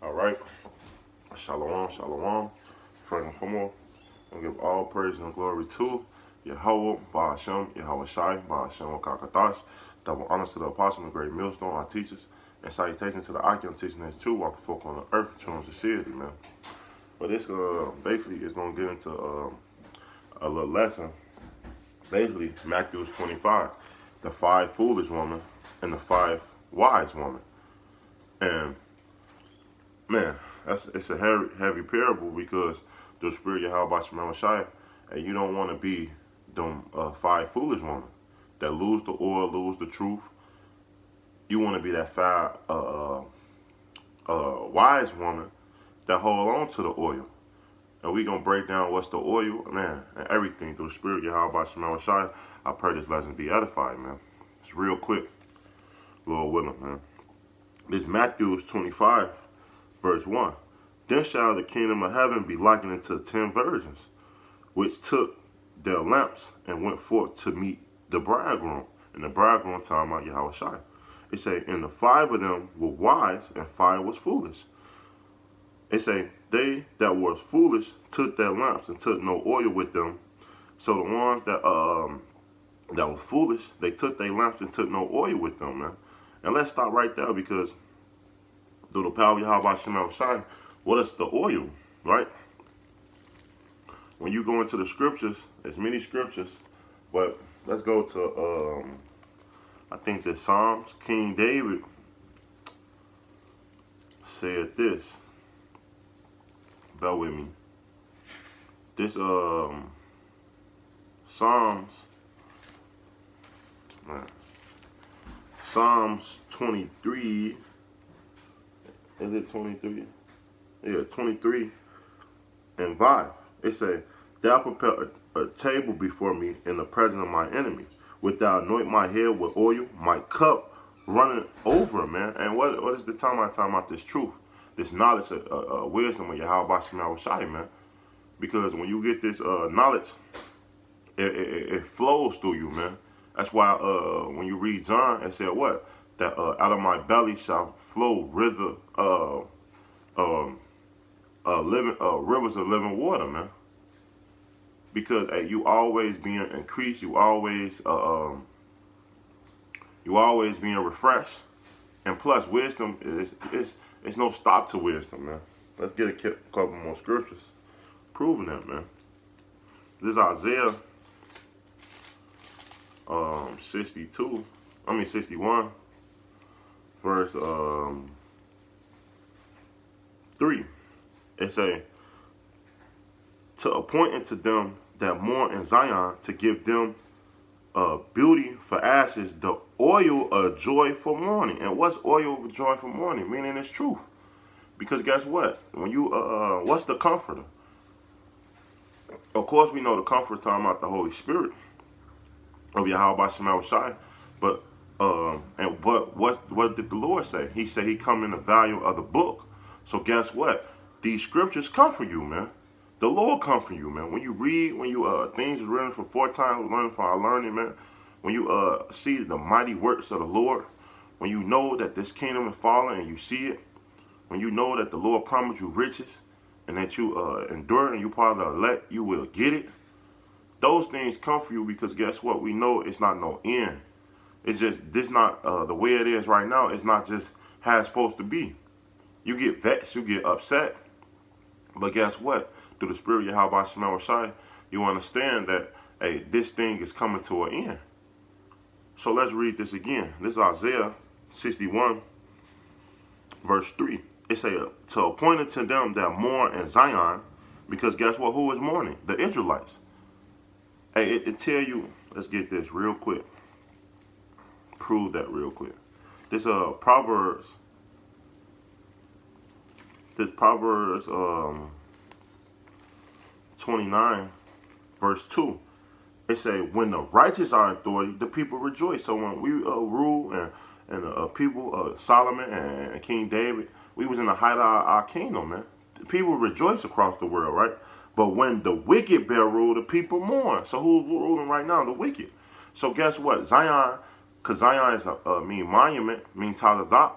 All right. Shalom, shalom. First and foremost, I give all praise and glory to Yahweh, Ba'ashem, Yahweh Shai, Ba'ashem, Kakatash. Double honors to the apostle and great millstone, our teachers, and salutations to the Akim teaching that's true, walk the folk on the earth, true society, man. But this basically is going to get into a little lesson. Basically, Matthew 25, the 5 foolish women and the 5 wise women. And man, it's a heavy parable because the spirit of Yahweh Shemel Shai, and you don't want to be them 5 foolish women that lose the oil, lose the truth. You want to be that 5 wise woman that hold on to the oil. And we gonna break down what's the oil, man, and everything through the spirit of Yahweh Shemel Shai. I pray this lesson be edified, man. It's real quick, Lord willing, man. This Matthew 25. Verse 1, then shall the kingdom of heaven be likened unto 10 virgins, which took their lamps and went forth to meet the bridegroom. And the bridegroom talking about Yahweh Shai. It say, and the 5 of them were wise, and 5 was foolish. It say, they that were foolish took their lamps and took no oil with them. So the ones that was foolish, they took their lamps and took no oil with them, man. And let's stop right there because through the power of Yahweh Shemel Shai, what is the oil, right? When you go into the scriptures, there's many scriptures, but let's go to, I think the Psalms. King David said this. Bear with me. This, Psalms, man, Psalms 23, is it 23? Yeah, 23 and 5. It say, thou prepare a table before me in the presence of my enemy. Wilt thou anoint my head with oil, my cup running over, man. And what is the time I'm talking about this truth? This knowledge, wisdom of Yahweh Shemel Shai, man. Because when you get this knowledge, it flows through you, man. That's why when you read John, it said what? That out of my belly shall flow rivers of living water, man. Because you always being increased, you always being refreshed, and plus wisdom is no stop to wisdom, man. Let's get a couple more scriptures proving that, man. This is Isaiah 61. Verse 3, it say, to appoint unto them that mourn in Zion, to give them beauty for ashes, the oil of joy for mourning. And what's oil of joy for mourning? Meaning it's truth. Because guess what? When you what's the comforter? Of course, we know the comforter talking about the Holy Spirit of Yahweh Shemel Shai, but what did the Lord say? He said he come in the value of the book. So guess what? These scriptures come for you, man. The Lord come for you, man. When you read, when you things written for 4 times, learning for our learning, man. When you see the mighty works of the Lord, when you know that this kingdom is falling and you see it, when you know that the Lord promised you riches and that you endure and you part of the elect, you will get it. Those things come for you because guess what? We know it's not no end. It's just, this not, the way it is right now, it's not just how it's supposed to be. You get vexed, you get upset. But guess what? Through the spirit of Yahweh Shemel Shai, you understand that, hey, this thing is coming to an end. So let's read this again. This is Isaiah 61, verse 3. It say, to appoint unto them that mourn in Zion, because guess what? Who is mourning? The Israelites. Hey, it tell you, let's get this real quick. Prove that real quick. This Proverbs 29 verse 2. It say, when the righteous are in authority, the people rejoice. So when we rule and people, Solomon and King David, we was in the height of our kingdom, man. People rejoice across the world, right? But when the wicked bear rule, the people mourn. So who's ruling right now? The wicked. So guess what? Zion, because Zion is mean monument, mean Tazazak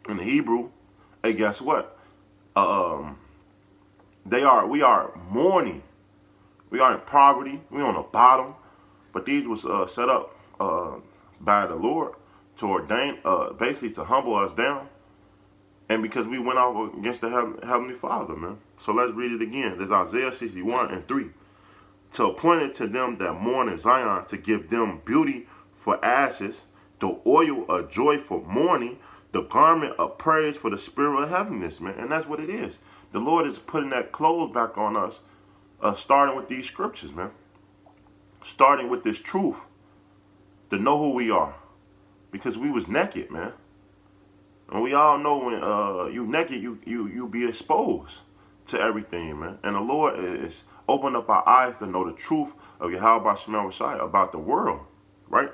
in the Hebrew. hey, guess what? Um, we are mourning. We are in poverty. We on the bottom. But these was set up by the Lord to ordain, basically to humble us down. And because we went off against the Heavenly Father, man. So let's read it again. There's Isaiah 61 and 3. To appoint it to them that mourn in Zion, to give them beauty for ashes, the oil of joy for mourning, the garment of praise for the spirit of heaviness, man. And that's what it is. The Lord is putting that clothes back on us, starting with these scriptures, man. Starting with this truth, to know who we are. Because we was naked, man. And we all know when you naked, you be exposed to everything, man. And the Lord is opening up our eyes to know the truth of Yahweh Shemel Rashai about the world, right?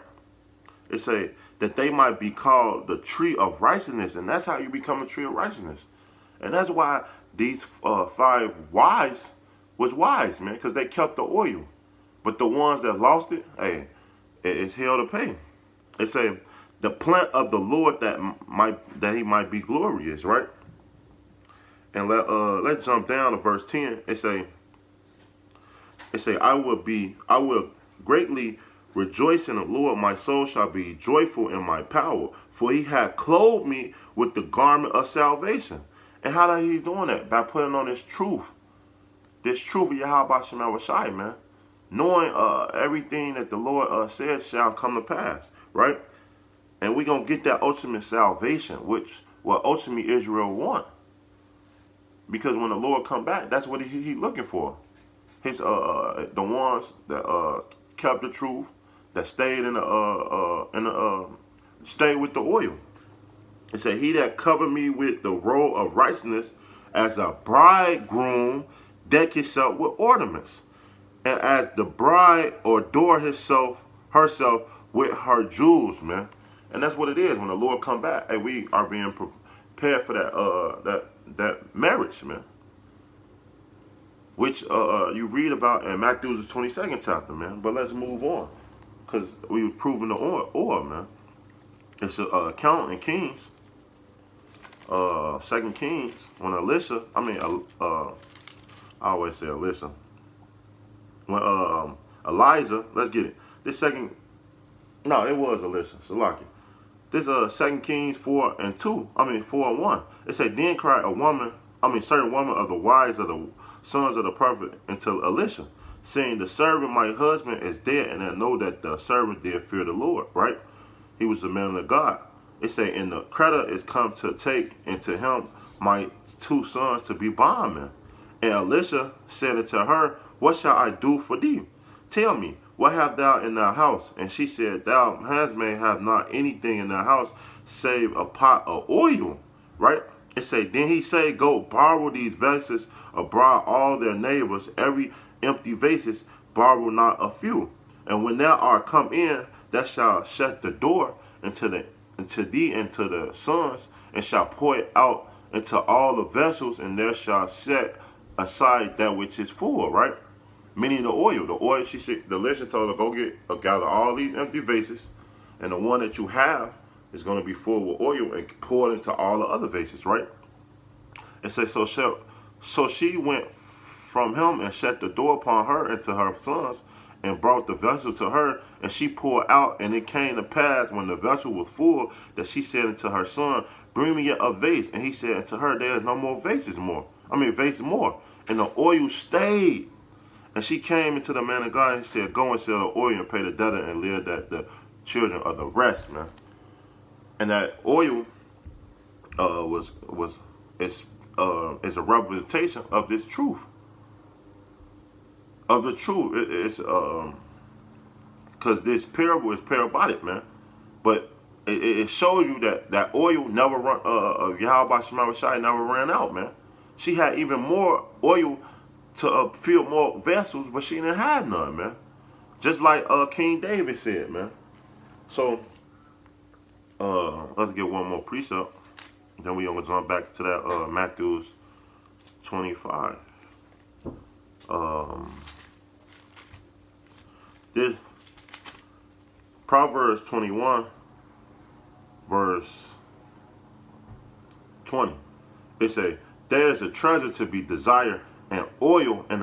It say that they might be called the tree of righteousness, and that's how you become a tree of righteousness. And that's why these 5 wise was wise, man, because they kept the oil. But the ones that lost it, hey, it's hell to pay. It say the plant of the Lord that he might be glorious, right? And let's jump down to verse 10. It say I will greatly rejoice in the Lord. My soul shall be joyful in my power, for he hath clothed me with the garment of salvation. And how that he's doing that? By putting on this truth of Yahweh Shemel Rashai, man. Knowing everything that the Lord said shall come to pass, right? And we're going to get that ultimate salvation, which what ultimately Israel want. Because when the Lord come back, that's what he looking for. His the ones that kept the truth, that stayed stayed with the oil. It said, he that covered me with the robe of righteousness, as a bridegroom deck himself with ornaments, and as the bride adore herself with her jewels, man. And that's what it is when the Lord come back. Hey, we are being prepared for that marriage, man. Which you read about in Matthew's 22nd chapter, man. But let's move on, because we was proving the oil, man. It's a account in Kings, 2 Kings, when I always say Elisha. When Elijah, let's get it. It was Elisha, Salaki. This 2 Kings 4 and 1. It said, then cried certain woman of the wives of the sons of the prophet unto Elisha, saying, the servant, my husband, is dead, and I know that the servant did fear the Lord, right? He was the man of God. It say, and the creditor is come to take into him my 2 sons to be bondmen. And Elisha said unto her, what shall I do for thee? Tell me, what have thou in thy house? And she said, thou handmaid have not anything in thy house save a pot of oil, right? It say, then he say, go borrow these vessels abroad all their neighbors, every empty vases, borrow not a few. And when thou art come in, thou shalt shut the door into thee and to the sons, and shall pour it out into all the vessels, and there shall set aside that which is full, right? Meaning the oil. The oil, she said, the Elisha told her, go gather all these empty vases, and the one that you have is going to be full with oil, and pour it into all the other vases, right? It says, so she went from him and shut the door upon her and to her sons, and brought the vessel to her, and she poured out. And it came to pass, when the vessel was full, that she said unto her son, bring me a vase. And he said unto her, there is no more vases more. And the oil stayed. And she came into the man of God, and he said, go and sell the oil and pay the debtor, and live that the children of the rest, man. And that oil is a representation of this truth. Of the truth. It's because this parable is parabolic, man. But it shows you that oil never run. Yahweh Shemel Rashai never ran out, man. She had even more oil to fill more vessels, but she didn't have none, man. Just like King David said, man. So let's get one more precept. Then we gonna jump back to that Matthew's 25. This Proverbs 21, verse 20. It say, there is a treasure to be desired and oil in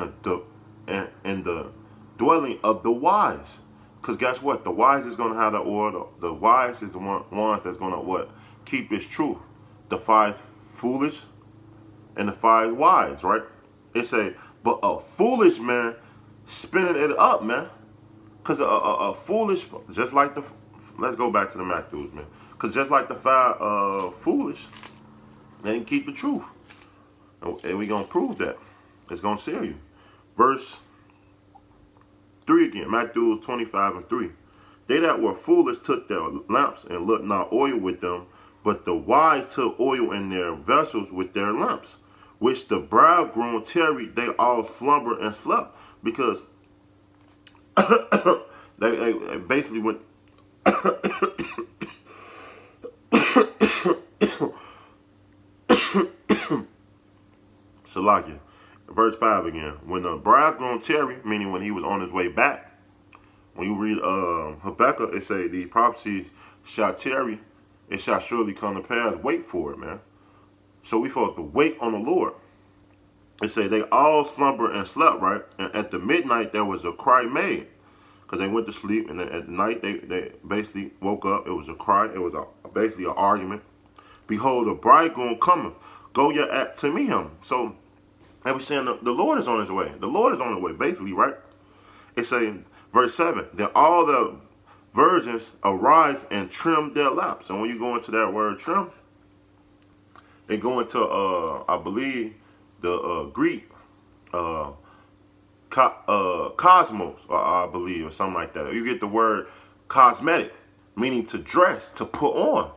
the dwelling of the wise. Because guess what? The wise is going to have the oil. The wise is the ones that's going to what? Keep its truth. The five foolish and the five wise, right? It say, but a foolish man spinning it up, man. Because a foolish, just like the, let's go back to the Matthews, man. Because just like the five foolish, they didn't keep the truth. And we going to prove that. It's going to sell you. Verse 3 again, Matthew 25:3. They that were foolish took their lamps and looked not oil with them, but the wise took oil in their vessels with their lamps, which the bridegroom tarried, they all slumbered and slept, because they basically went. Salakia. Verse 5 again. When the bridegroom tarried, meaning when he was on his way back, when you read Habakkuk, it say the prophecy shall tarry, it shall surely come to pass. Wait for it, man. So we supposed to wait on the Lord. It say they all slumbered and slept, right? And at the midnight there was a cry made, because they went to sleep, and then at night they basically woke up. It was a cry. It was basically an argument. Behold, the bridegroom cometh. Go ye to meet him. So they were saying the Lord is on his way. The Lord is on the way, basically, right? It's saying, verse 7, then all the virgins arise and trim their lamps. And when you go into that word trim, they go into, I believe, the Greek cosmos, I believe, or something like that. You get the word cosmetic, meaning to dress, to put on.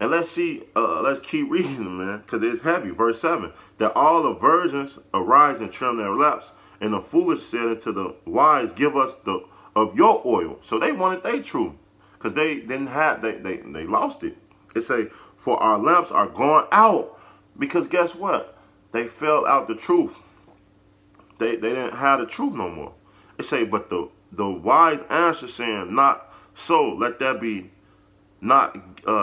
And let's see, let's keep reading, man, because it's heavy. Verse 7, that all the virgins arise and trim their lamps, and the foolish said unto the wise, give us of your oil. So they wanted their truth, because they didn't have, they lost it. It say, for our lamps are gone out, because guess what? They fell out the truth. They didn't have the truth no more. It say, but the wise answer saying, not so, let that be not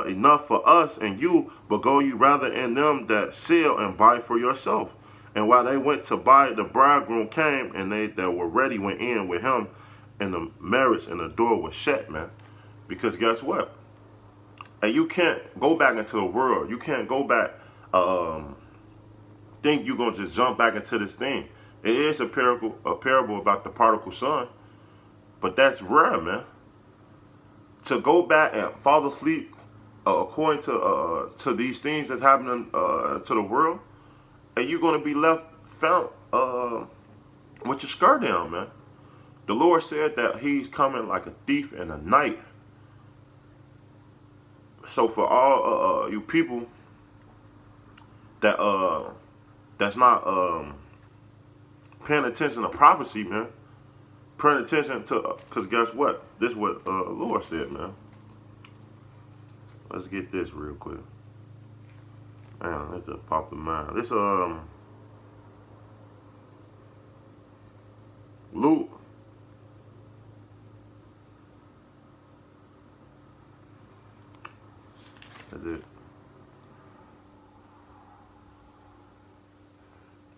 enough for us and you, but go you rather in them that sell and buy for yourself. And while they went to buy, the bridegroom came, and they that were ready went in with him, and the marriage and the door was shut, man. Because guess what? And you can't go back into the world. You can't go back, think you're going to just jump back into this thing. It is a parable about the prodigal son, but that's rare, man. To go back and fall asleep according to these things that's happening to the world, and you're going to be left found with your skirt down, man. The Lord said that he's coming like a thief in the night. So for all you people that that's not paying attention to prophecy, man, paying attention to, because guess what? This is what the Lord said, man. Let's get this real quick. Man, this just popped in mind. This Luke. That's it.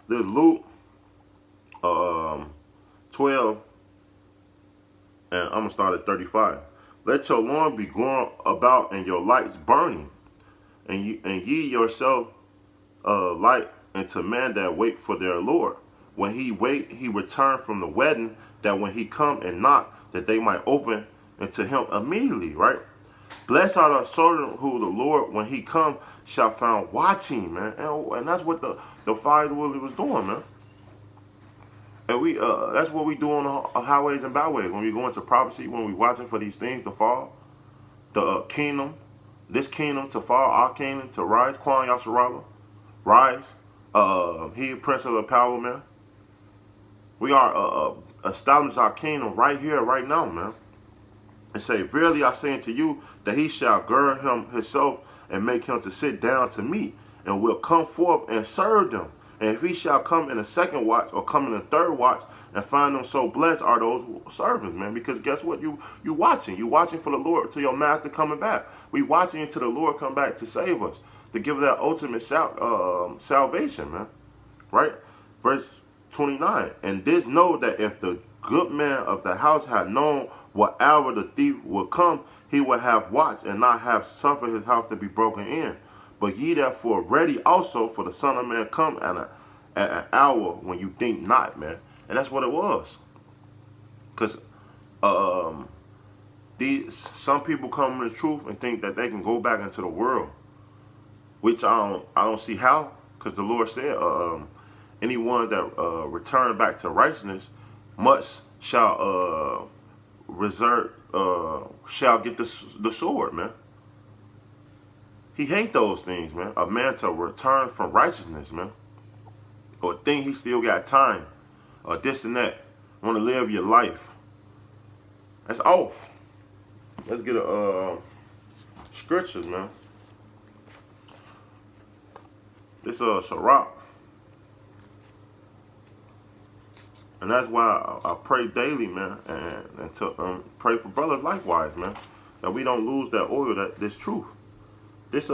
This Luke 12, and I'm gonna start at 35. Let your lamp be going about and your lights burning, and ye yourself light unto men that wait for their Lord. When he wait, he return from the wedding, that when he come and knock, that they might open unto him immediately, right? Blessed are the servant who the Lord, when he come, shall find watching, man. And that's what the five was doing, man. And we that's what we do on the highways and byways. When we go into prophecy, when we watching for these things to fall, the kingdom, this kingdom to fall, our kingdom to rise, Quan Yasharala, rise. He Prince of the power, man. We are establish our kingdom right here, right now, man. And say, verily I say unto you, that he shall gird him himself and make him to sit down to meat, and will come forth and serve them. And if he shall come in the second watch or come in the third watch and find them so blessed are those servants, man. Because guess what? You watching. You watching for the Lord till your master coming back. We watching until the Lord come back to save us. to give that ultimate salvation, man. Right? Verse 29. And this know that if the good man of the house had known what hour the thief would come, he would have watched and not have suffered his house to be broken in. But ye therefore ready also, for the Son of Man come at an hour when you think not, man. And that's what it was. Because some people come to the truth and think that they can go back into the world, which I don't see how, because the Lord said, anyone that return back to righteousness much shall shall get the sword, man. He hate those things, man. A man to return from righteousness, man, or think he still got time, or this and that, want to live your life. That's off. Let's get a scriptures, man. This Sirach. And that's why I pray daily, man, and to pray for brothers likewise, man, that we don't lose that oil, this truth. This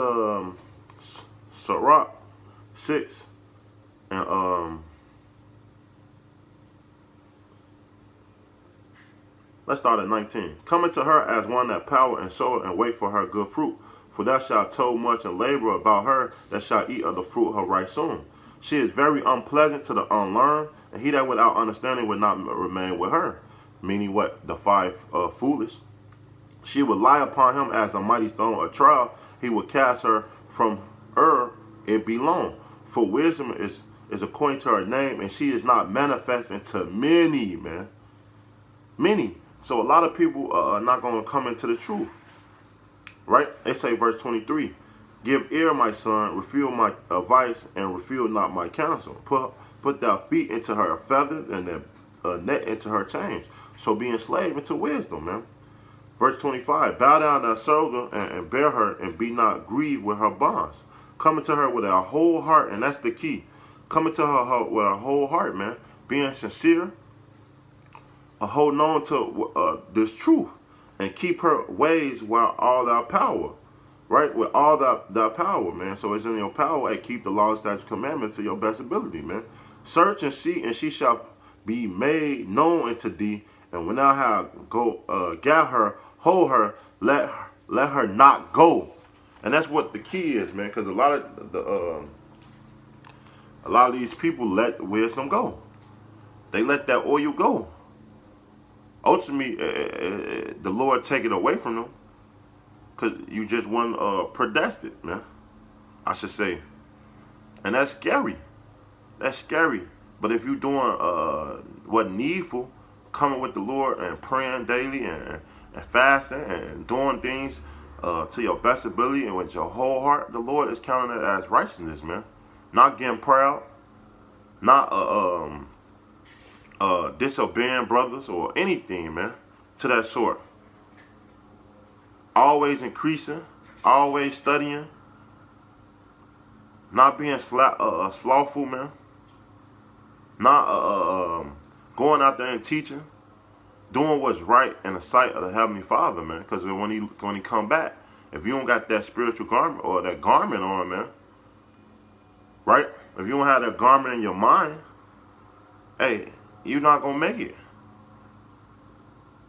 Sirach 6 and let's start at 19. Coming to her as one that power and soul, and wait for her good fruit. For thou shalt toil much and labor about her that shall eat of the fruit of her right soon. She is very unpleasant to the unlearned, and he that without understanding will not remain with her. Meaning what? The five foolish. She would lie upon him as a mighty stone of trial. He would cast her from her, it belong. For wisdom is according to her name, and she is not manifesting to many, man. Many. So a lot of people are not going to come into the truth. Right? They say verse 23. Give ear, my son, refuse my advice, and refuse not my counsel. Put thy feet into her feathers, and the net into her chains. So be enslaved into wisdom, man. Verse 25. Bow down thy shoulder and bear her, and be not grieved with her bonds. Coming to her with our whole heart, and that's the key. Coming to her with our whole heart, man. Being sincere, holding on to this truth, and keep her ways while all thy power. Right? With all thy power, man. So it's in your power and keep the law, statutes, commandments to your best ability, man. Search and see, and she shall be made known unto thee. And when thou have gather her, hold her, let her not go. And that's what the key is, man. Because a lot of these people let wisdom go. They let that oil go. Ultimately, the Lord take it away from them. Because you just weren't predestined, man. I should say. And that's scary. That's scary. But if you're doing what needful, coming with the Lord and praying daily and fasting and doing things to your best ability and with your whole heart, the Lord is counting it as righteousness, man. Not getting proud. Not disobeying brothers or anything, man, to that sort. Always increasing, always studying, not being slothful, man. Not going out there and teaching, doing what's right in the sight of the Heavenly Father, man. Because when he come back, if you don't got that spiritual garment or that garment on, man, right? If you don't have that garment in your mind, hey, you're not gonna make it.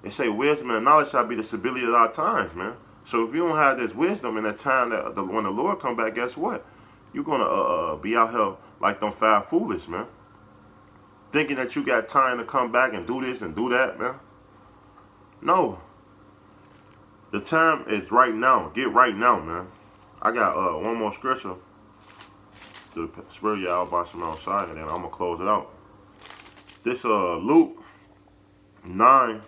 They say wisdom and knowledge shall be the stability of our times, man. So if you don't have this wisdom in the time that when the Lord come back, guess what? You're gonna be out here like them five foolish, man. Thinking that you got time to come back and do this and do that, man. No. The time is right now. Get right now, man. I got one more scripture. The spirit y'all about some outside, and then I'm gonna close it out. This Luke 9.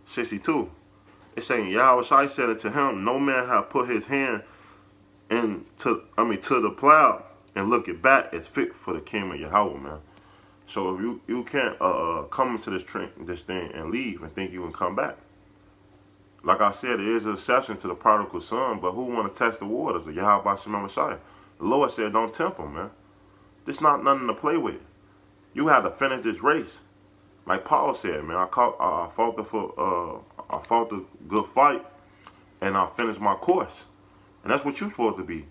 62. It's saying Yahweh said unto him, no man hath put his hand to the plow and look it back is fit for the kingdom of Yahweh, man. So if you can't come into this thing and leave and think you can come back. Like I said, there is an exception to the prodigal son, but who want to test the waters? The Yahweh Shema Messiah. The Lord said, don't tempt him, man. This not nothing to play with. You have to finish this race. Like Paul said, man, I fought the good fight, and I finished my course. And that's what you're supposed to be.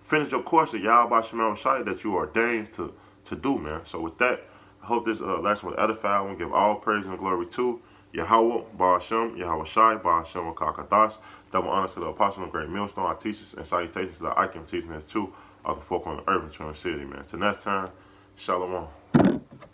Finish your course at Yahweh Shemel Shai that you are ordained to do, man. So with that, I hope this lesson will edify. I want to give all praise and glory to Yahweh, Baal Shem, Yahweh Shai, Baal Shem, Kakadash. Double honor to the apostle and great millstone, our teachers, and salutations to the Ikem teaching us too of the folk on the earth in Trinity City, man. Till next time, Shalom.